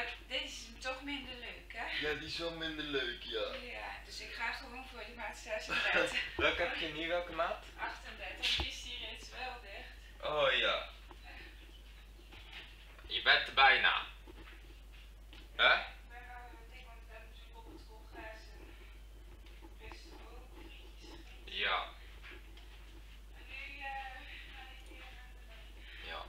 Maar deze is toch minder leuk, hè? Ja, die is wel minder leuk, ja. Ja, dus ik ga gewoon voor die maat 36. Welke heb je nu? Welke maat? 38, die is hier reeds wel dicht. Oh ja. Je bent er bijna. Hè? Ik ben wel dik, want dan moet ik op het congres en best ook vriendjes. Ja. En nu ga ik weer aan de bak. Ja.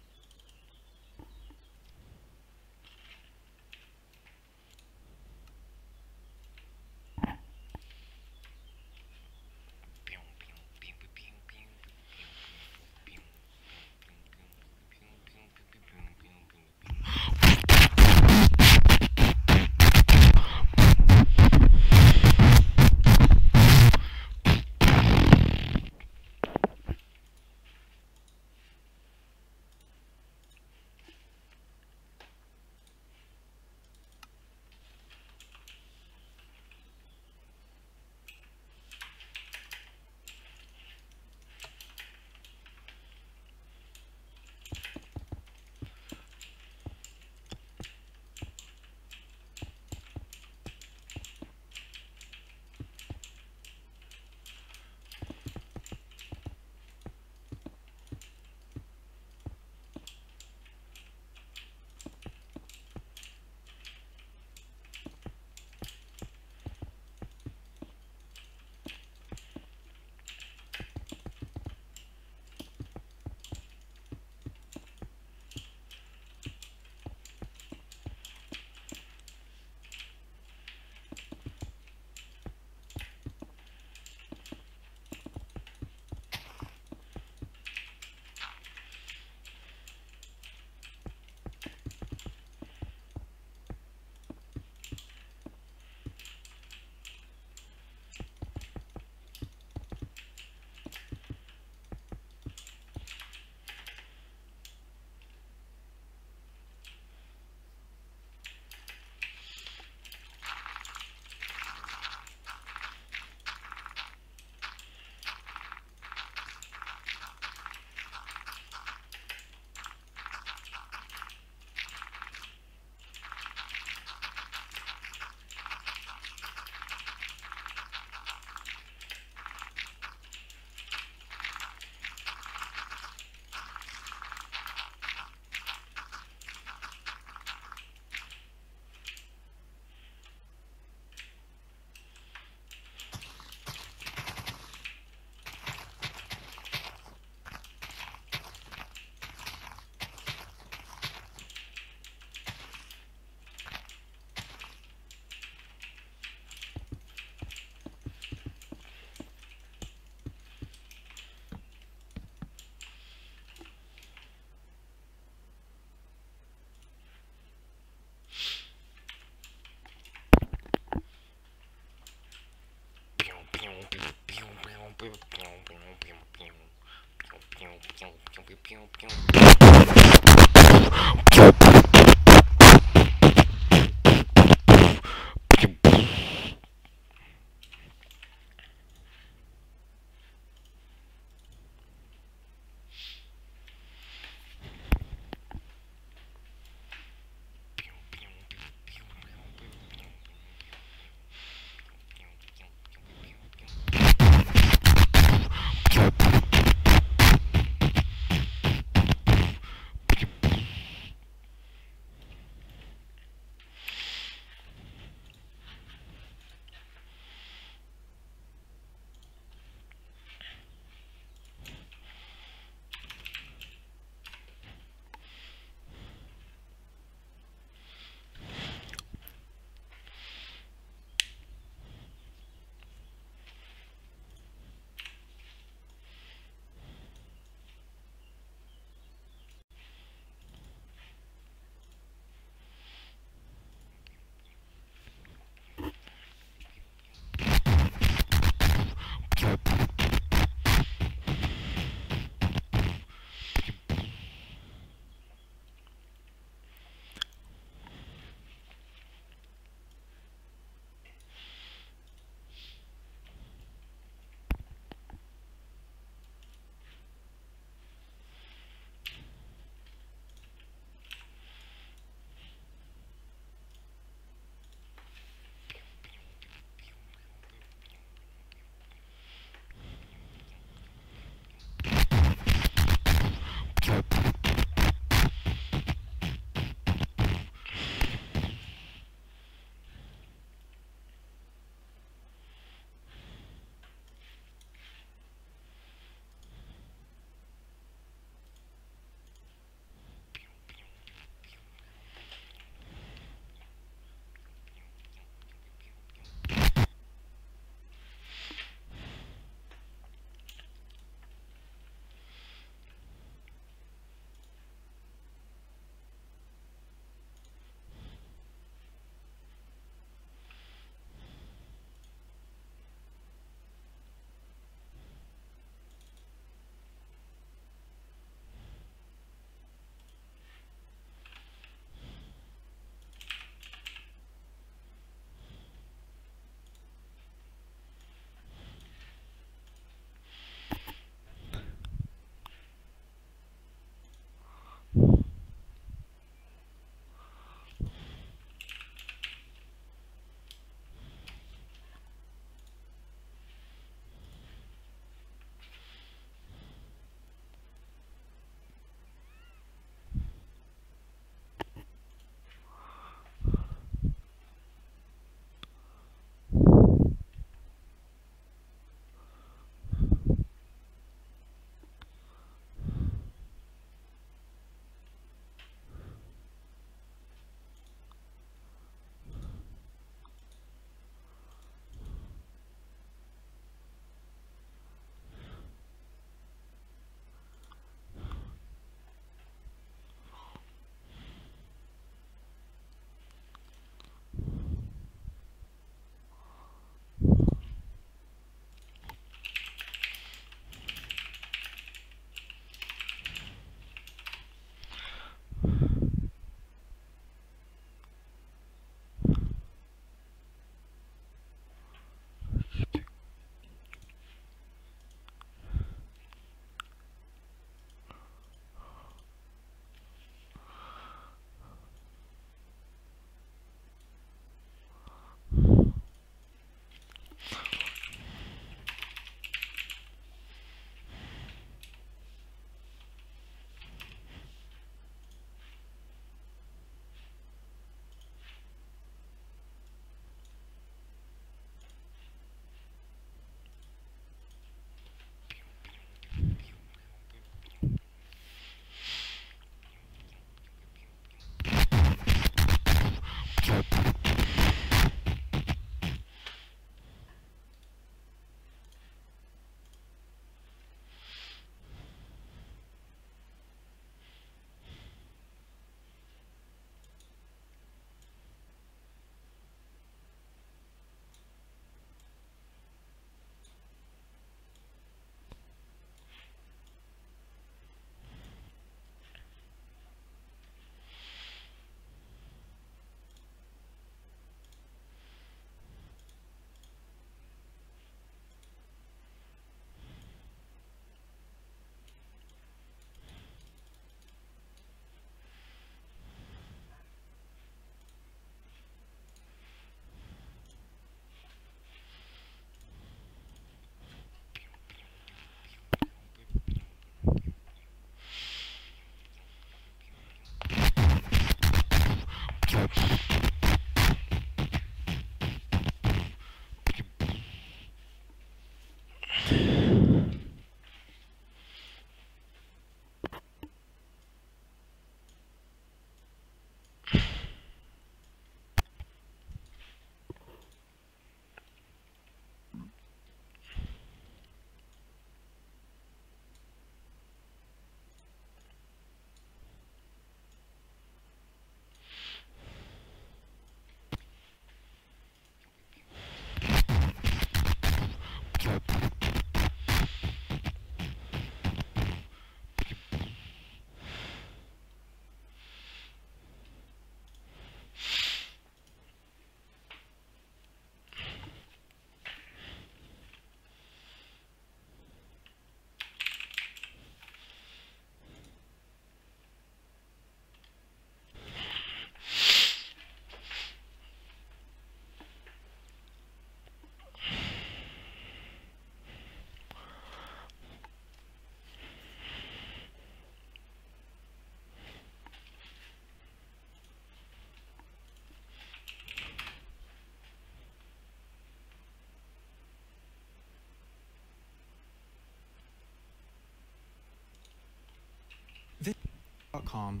reddit.com/.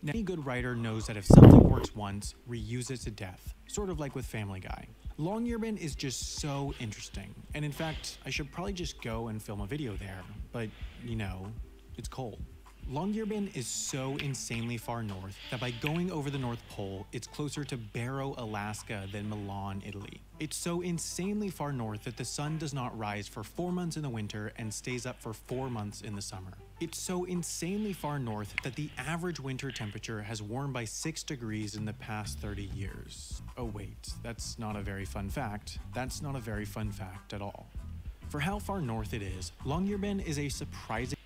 Any good writer knows that if something works once, reuse it to death. Sort of like with Family Guy. Longyearbyen is just so interesting. And in fact, I should probably just go and film a video there. But, you know, it's cold. Longyearbyen is so insanely far north that by going over the North Pole, it's closer to Barrow, Alaska than Milan, Italy. It's so insanely far north that the sun does not rise for 4 months in the winter and stays up for 4 months in the summer. It's so insanely far north that the average winter temperature has warmed by 6 degrees in the past 30 years. Oh wait, that's not a very fun fact. That's not a very fun fact at all. For how far north it is, Longyearbyen is a surprising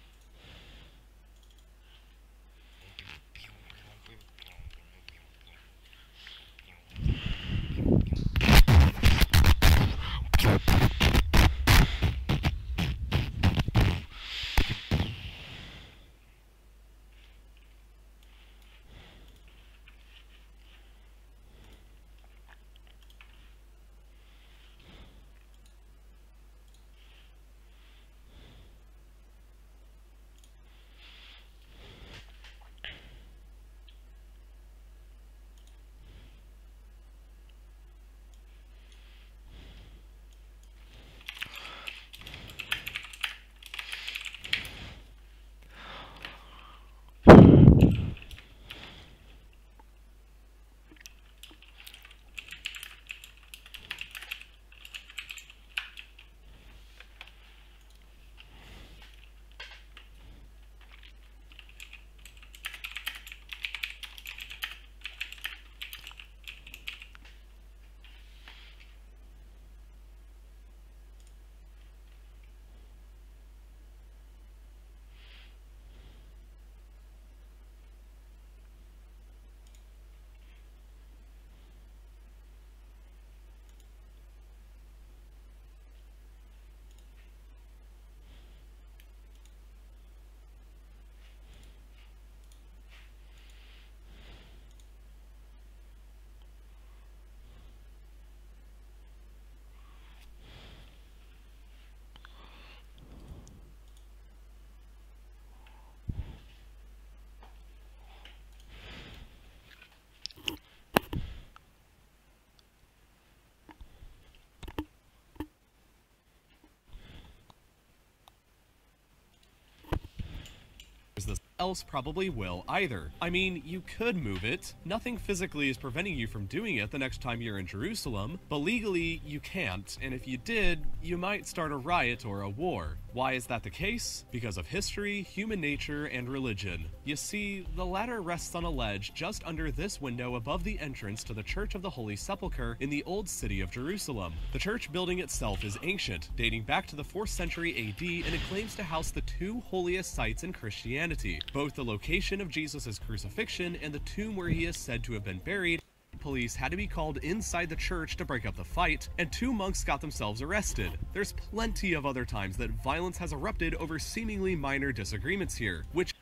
else probably will either. I mean, you could move it. Nothing physically is preventing you from doing it the next time you're in Jerusalem, but legally you can't, and if you did, you might start a riot or a war. Why is that the case? Because of history, human nature, and religion. You see, the latter rests on a ledge just under this window above the entrance to the Church of the Holy Sepulchre in the Old City of Jerusalem. The church building itself is ancient, dating back to the 4th century AD, and it claims to house the 2 holiest sites in Christianity, both the location of Jesus' crucifixion and the tomb where he is said to have been buried. Police had to be called inside the church to break up the fight, and 2 monks got themselves arrested. There's plenty of other times that violence has erupted over seemingly minor disagreements here, which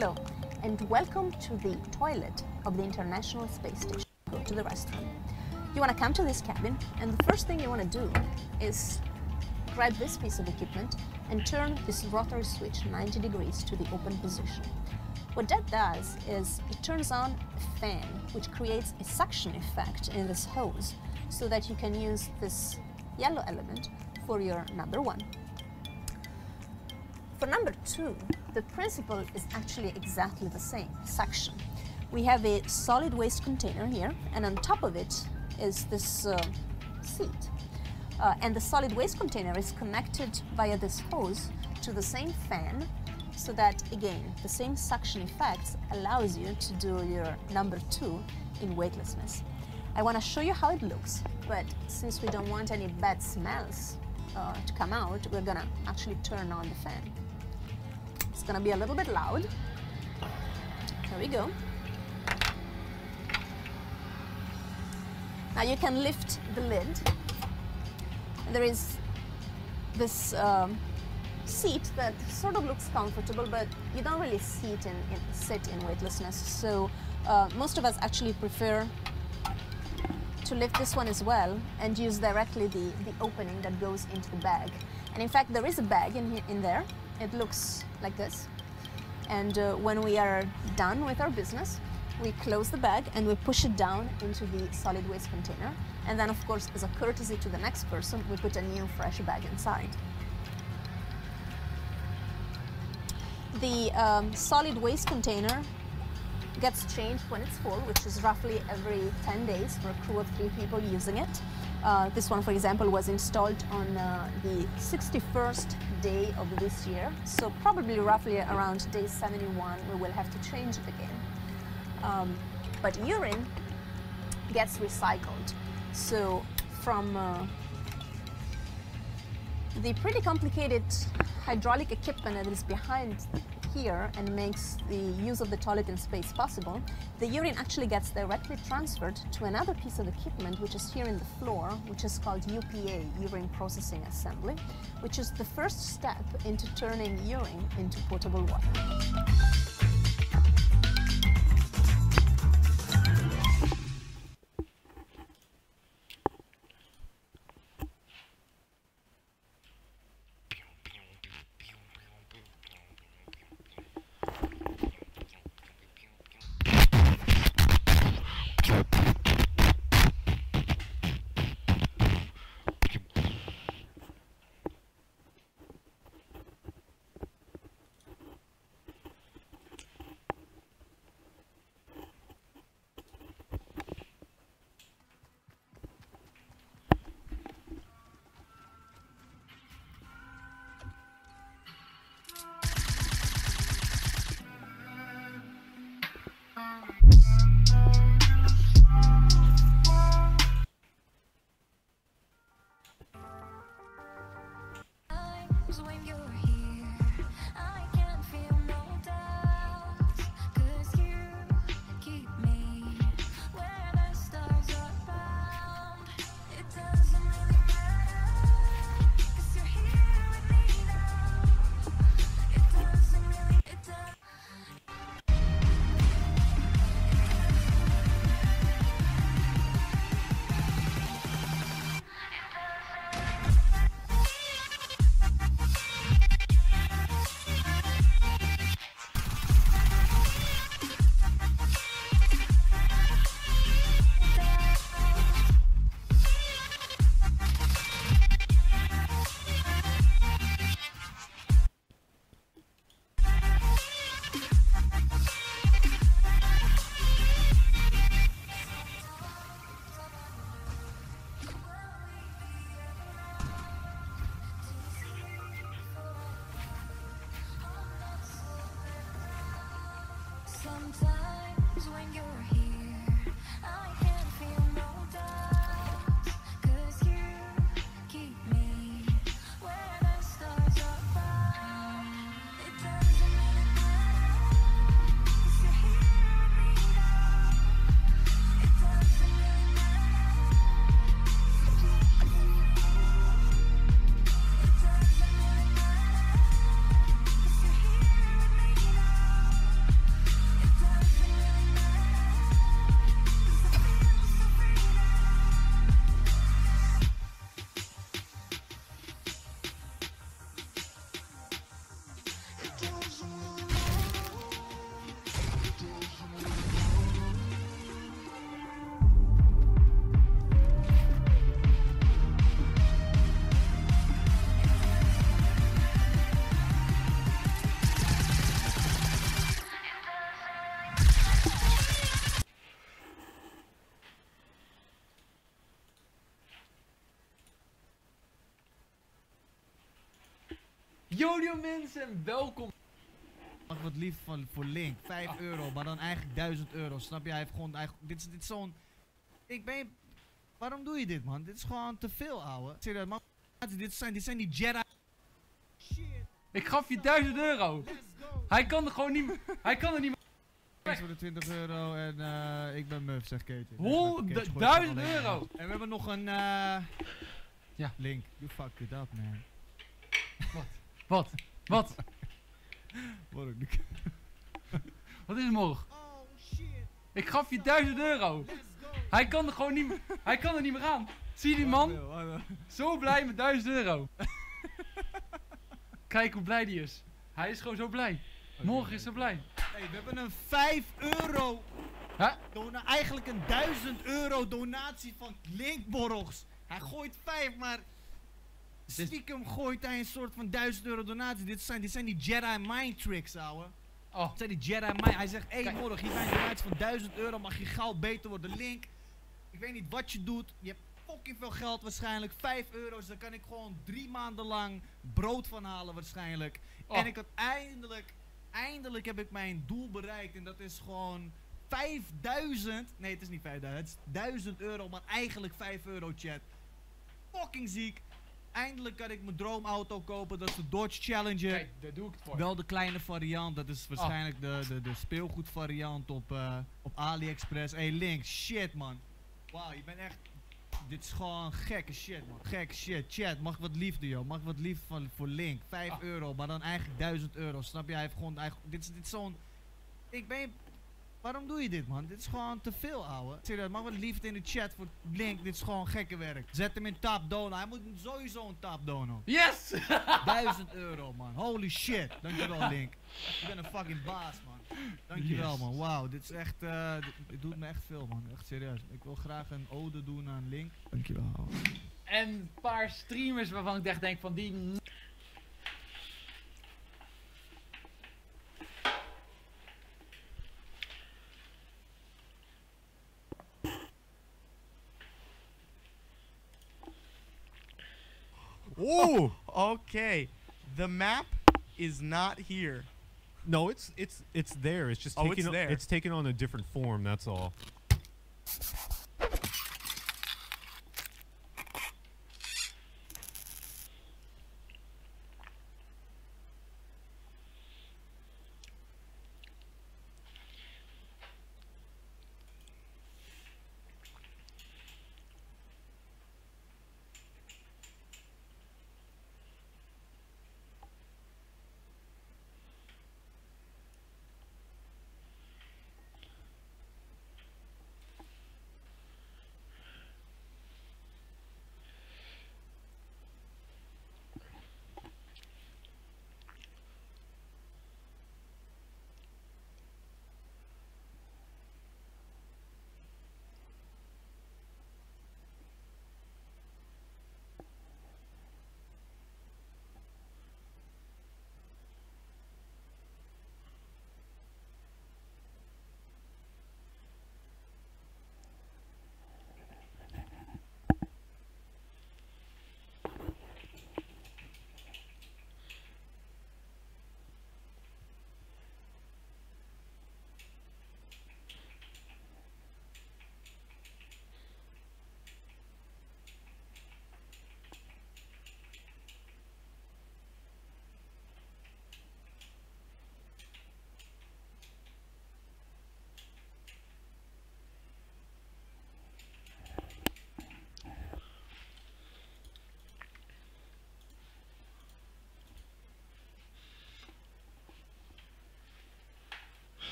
Hello, and welcome to the toilet of the International Space Station. Go to the restroom. You want to come to this cabin, and the first thing you want to do is grab this piece of equipment and turn this rotary switch 90 degrees to the open position. What that does is it turns on a fan, which creates a suction effect in this hose, so that you can use this yellow element for your number 1. For number 2, the principle is actually exactly the same, suction. We have a solid waste container here, and on top of it is this seat. And the solid waste container is connected via this hose to the same fan, so that, again, the same suction effects allows you to do your number 2 in weightlessness. I want to show you how it looks, but since we don't want any bad smells to come out, we're going to actually turn on the fan. It's going to be a little bit loud. There we go. Now you can lift the lid. There is this seat that sort of looks comfortable, but you don't really sit in weightlessness. So most of us actually prefer to lift this one as well and use directly the opening that goes into the bag. And in fact, there is a bag in there. It looks like this. And when we are done with our business, we close the bag and we push it down into the solid waste container. And then, of course, as a courtesy to the next person, we put a new fresh bag inside. The solid waste container gets changed when it's full, which is roughly every 10 days for a crew of 3 people using it. This one, for example, was installed on the 61st day of this year, so probably roughly around day 71 we will have to change it again. But urine gets recycled. So from the pretty complicated hydraulic equipment that is behind here and makes the use of the toilet in space possible, the urine actually gets directly transferred to another piece of equipment which is here in the floor, which is called UPA, Urine Processing Assembly, which is the first step into turning urine into potable water. Sometimes when you're here, I can feel no doubt, 'cause you keep me where the stars are found. It doesn't really matter, 'cause you're here with me now. It doesn't really matter. It doesn't really matter, 'cause you're here with me now. Yo mensen, welkom. Mag wat lief voor Link. 5 euro, maar dan eigenlijk 1000 euro. Snap je? Hij heeft gewoon eigenlijk. Dit is zo'n. Waarom doe je dit, man? Dit is gewoon te veel, ouwe. Serieus, man. Dit zijn die Jedi. Shit. Ik gaf je 1000 euro. Let's go. Hij kan er gewoon niet meer. Hij kan er niet meer. Thanks voor de 20 euro en ik ben Muff, zegt Keetje. 1000 euro. En we hebben nog een. Ja. Link, you fucked it up, man. Wat? Wat is er morgen? Oh shit. Ik gaf je 1000 euro. Let's go. Hij kan er gewoon niet meer. Hij kan er niet meer aan. Zie je die man? Zo blij met 1000 euro. Kijk hoe blij die is. Hij is gewoon zo blij. Morgen is zo blij. Hey, we hebben een 5 euro. Huh? Eigenlijk een 1000 euro donatie van Linkborrels. Hij gooit 5, maar stiekem gooit hij een soort van 1000 euro donatie. Dit zijn die Jedi mind tricks, ouwe. Oh. Dit zijn die Jedi mind. Hij zegt, hey, morgen, hier zijn een donatie van 1000 euro. Mag je gauw beter worden. Link, ik weet niet wat je doet. Je hebt fucking veel geld waarschijnlijk. 5 euro's, daar kan ik gewoon 3 maanden lang brood van halen waarschijnlijk. Oh. En ik had eindelijk heb ik mijn doel bereikt. En dat is gewoon 5000. Nee, het is niet 5000. Het is 1000 euro, maar eigenlijk 5 euro, chat. Fucking ziek. Eindelijk kan ik mijn droomauto kopen. Dat is de Dodge Challenger. Kijk, daar doe ik het voor. Wel de kleine variant. Dat is waarschijnlijk de speelgoed variant op AliExpress. Hey Link, shit man. Wauw, je bent echt. Dit is gewoon gekke shit man. Gekke shit. Chat, mag wat liefde joh. Mag wat liefde voor Link. 5 euro, maar dan eigenlijk 1000 euro. Snap je? Hij heeft gewoon eigenlijk. Dit is zo'n. Waarom doe je dit, man? Dit is gewoon te veel, ouwe. Serieus, mag wat liefde in de chat voor Link. Dit is gewoon gekke werk. Zet hem in top dono. Hij moet sowieso een top dono. Yes! 1000 euro, man. Holy shit. Dankjewel, Link. Je bent een fucking baas, man. Dankjewel, man. Wauw, dit is echt. Dit doet me echt veel, man. Echt serieus. Ik wil graag een ode doen aan Link. Dankjewel, ouwe. En een paar streamers waarvan ik echt denk van die. Oh, okay. The map is not here. No, it's there. It's just Oh, taking it's there. it's taken on a different form. That's all.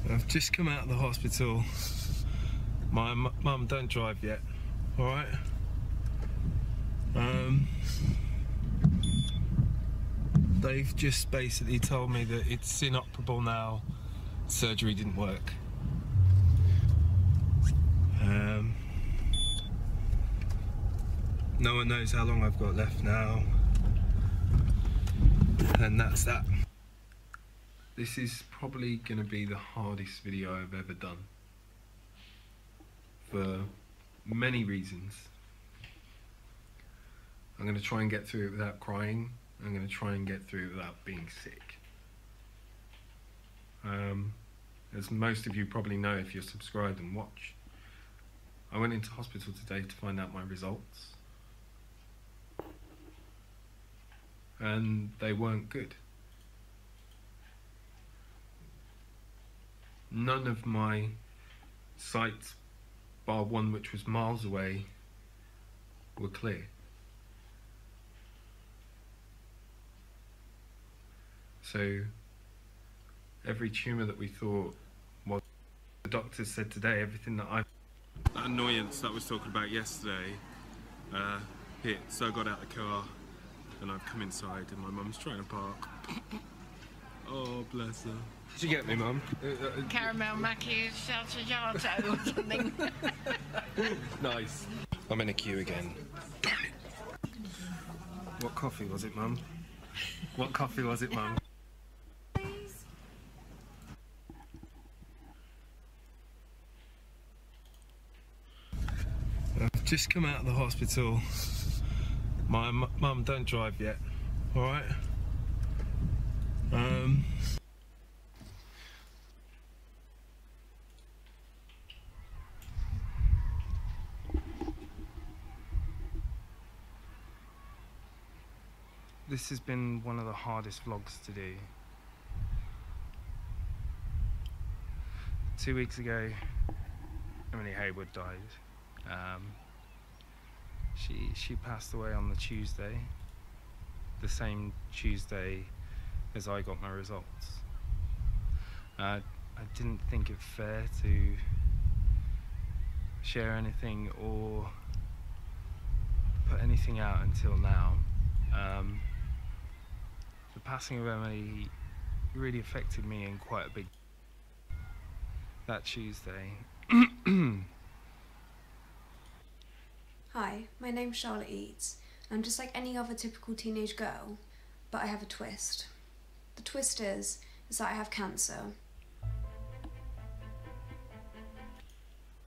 I've just come out of the hospital. My mum don't drive yet, alright? They've just basically told me that it's inoperable now. Surgery didn't work. No one knows how long I've got left now. And that's that. This is probably going to be the hardest video I've ever done. For many reasons. I'm going to try and get through it without crying. I'm going to try and get through it without being sick. As most of you probably know if you're subscribed and watch, I went into hospital today to find out my results. And they weren't good. None of my sites, bar one which was miles away, were clear. So every tumour that we thought was, the doctors said today, everything that that annoyance that I was talking about yesterday hit. So I got out of the car and I've come inside and my mum's trying to park. Oh, bless her. Did you get me, Mum? Caramel macchiato or something. Nice. I'm in a queue again. Darn it. What coffee was it, Mum? What coffee was it, Mum? I've just come out of the hospital. My mum don't drive yet, alright? This has been one of the hardest vlogs to do. 2 weeks ago, Emily Hayward died. She passed away on the Tuesday, the same Tuesday as I got my results. I didn't think it fair to share anything or put anything out until now. The passing of Emily really affected me in quite a big that Tuesday. Hi, my name's Charlotte Eads. I'm just like any other typical teenage girl, but I have a twist. The twist is that I have cancer.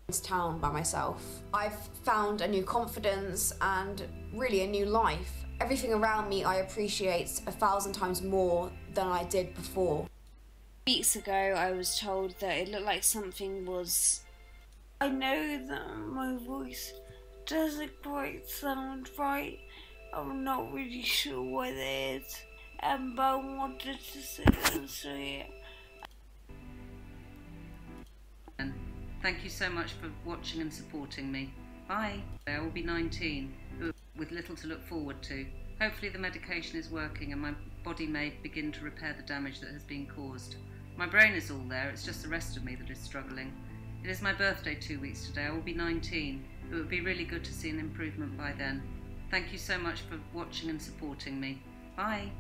This town by myself. I've found a new confidence and really a new life. Everything around me I appreciate 1,000 times more than I did before. Weeks ago I was told that it looked like something was... I know that my voice doesn't quite sound right. I'm not really sure what it is, but I wanted to say it. Thank you so much for watching and supporting me. Bye. I will be 19, with little to look forward to. Hopefully the medication is working and my body may begin to repair the damage that has been caused. My brain is all there, it's just the rest of me that is struggling. It is my birthday 2 weeks today. I will be 19. It would be really good to see an improvement by then. Thank you so much for watching and supporting me. Bye.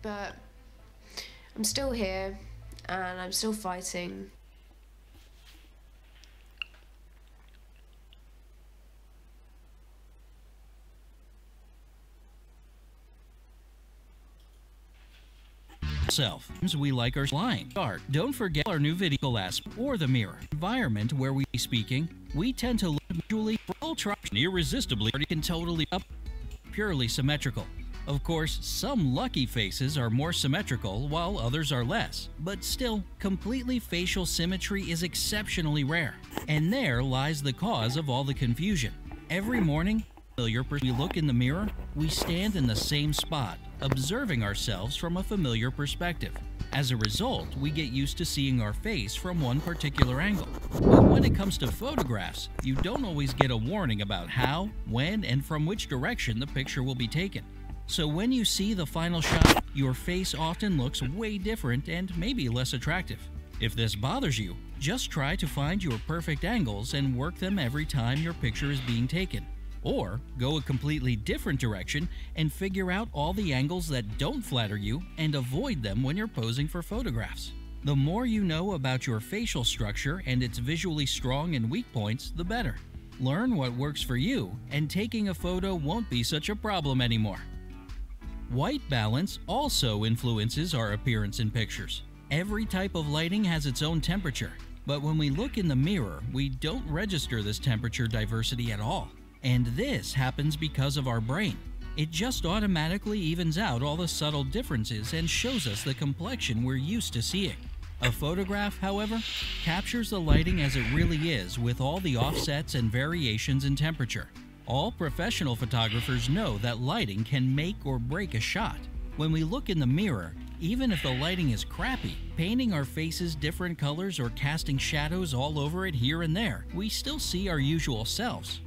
But I'm still here and I'm still fighting. We like our line art. Don't forget our new video class or the mirror environment where we speaking. We tend to look visually ultra irresistibly can totally up purely symmetrical. Of course, some lucky faces are more symmetrical while others are less, but still, completely facial symmetry is exceptionally rare. And there lies the cause of all the confusion. Every morning, we look in the mirror, we stand in the same spot, observing ourselves from a familiar perspective. As a result, we get used to seeing our face from one particular angle. But when it comes to photographs, you don't always get a warning about how, when, and from which direction the picture will be taken. So when you see the final shot, your face often looks way different and maybe less attractive. If this bothers you, just try to find your perfect angles and work them every time your picture is being taken. Or go a completely different direction and figure out all the angles that don't flatter you and avoid them when you're posing for photographs. The more you know about your facial structure and its visually strong and weak points, the better. Learn what works for you, and taking a photo won't be such a problem anymore. White balance also influences our appearance in pictures. Every type of lighting has its own temperature. But when we look in the mirror, we don't register this temperature diversity at all. And this happens because of our brain. It just automatically evens out all the subtle differences and shows us the complexion we're used to seeing. A photograph, however, captures the lighting as it really is with all the offsets and variations in temperature. All professional photographers know that lighting can make or break a shot. When we look in the mirror, even if the lighting is crappy, painting our faces different colors or casting shadows all over it here and there, we still see our usual selves.